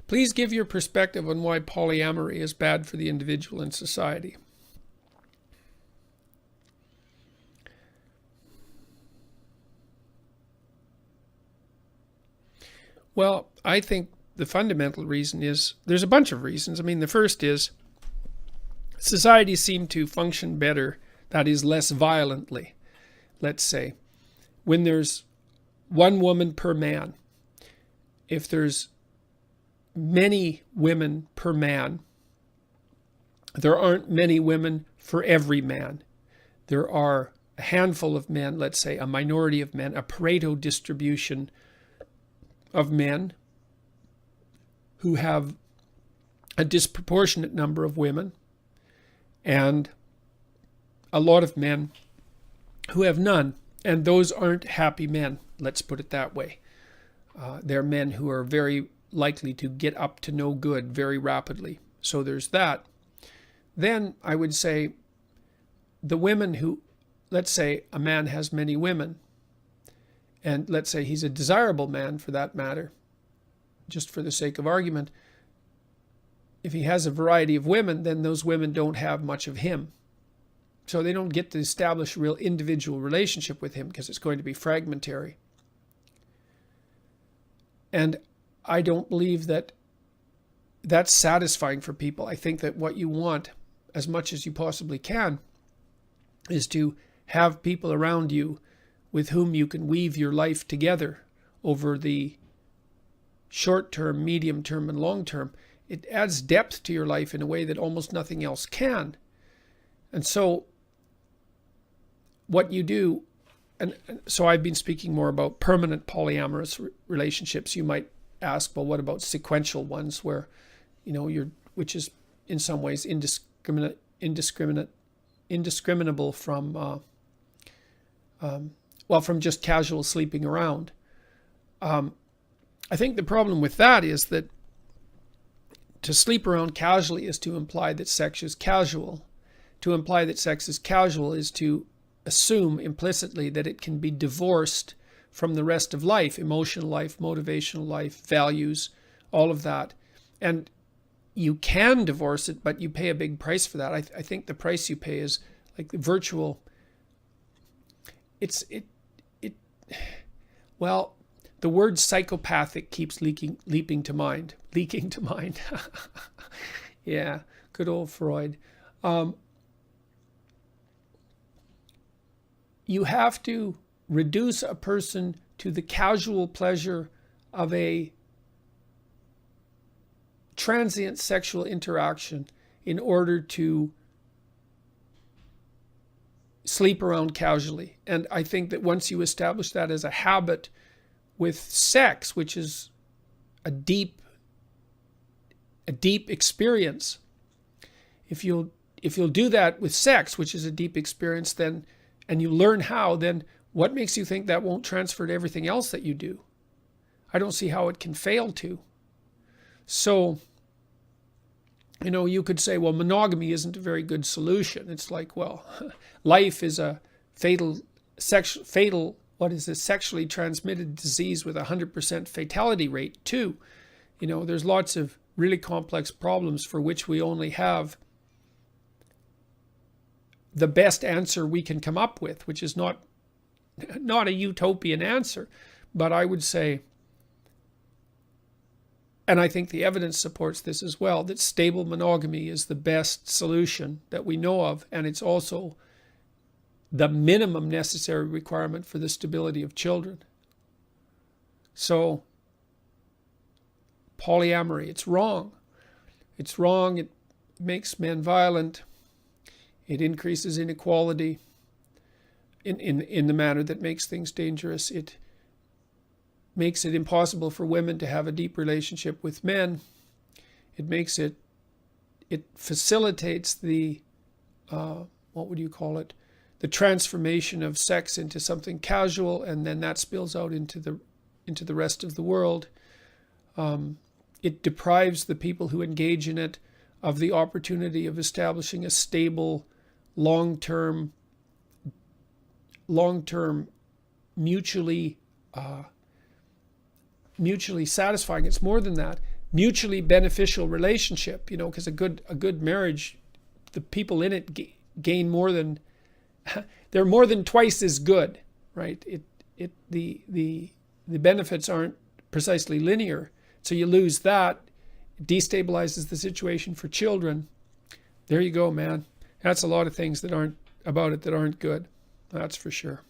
Please give your perspective on why polyamory is bad for the individual and society. Well, I think the fundamental reason is, there's a bunch of reasons. I mean, the first is societies seem to function better, that is, less violently. Let's say, when there's one woman per man, if there's many women per man, there aren't many women for every man. There are a handful of men, let's say a minority of men, a Pareto distribution of men who have a disproportionate number of women, and a lot of men who have none. And those aren't happy men, let's put it that way. They're men who are very likely to get up to no good very rapidly. So there's that. Then I would say the women who, let's say a man has many women, and let's say he's a desirable man for that matter, just for the sake of argument, if he has a variety of women, then those women don't have much of him. So they don't get to establish a real individual relationship with him because it's going to be fragmentary. And I don't believe that that's satisfying for people. I think that what you want, as much as you possibly can, is to have people around you with whom you can weave your life together over the short term, medium term, and long term. It adds depth to your life in a way that almost nothing else can. And so what you do, and so I've been speaking more about permanent polyamorous relationships. You might ask, well, what about sequential ones where, which is in some ways indiscriminable from, from just casual sleeping around. I think the problem with that is that to sleep around casually is to imply that sex is casual. To imply that sex is casual is to assume implicitly that it can be divorced from the rest of life, emotional life, motivational life, values, all of that. And you can divorce it, but you pay a big price for that. I think the price you pay is like virtual. The word psychopathic keeps leaping to mind. Yeah, good old Freud. You have to reduce a person to the casual pleasure of a transient sexual interaction in order to sleep around casually. And I think that once you establish that as a habit with sex, which is a deep experience, if you'll do that with sex, which is a deep experience, then, and you learn how, then what makes you think that won't transfer to everything else that you do? I don't see how it can fail to. So, you could say, well, monogamy isn't a very good solution. It's like, well, life is a sexually transmitted disease with a 100% fatality rate too. There's lots of really complex problems for which we only have the best answer we can come up with, which is not a utopian answer, but I would say, and I think the evidence supports this as well, that stable monogamy is the best solution that we know of, and it's also the minimum necessary requirement for the stability of children. So, polyamory, it's wrong. It's wrong. It makes men violent. It increases inequality in the manner that makes things dangerous. It makes it impossible for women to have a deep relationship with men. It facilitates the, the transformation of sex into something casual, and then that spills out into the rest of the world. It deprives the people who engage in it of the opportunity of establishing a stable, long-term, mutually satisfying. It's more than that. mutually beneficial relationship, you know, because a good marriage, the people in it gain more than, they're more than twice as good, right? The benefits aren't precisely linear. So you lose that, it destabilizes the situation for children. There you go, man. That's a lot of things that aren't about it that aren't good. That's for sure.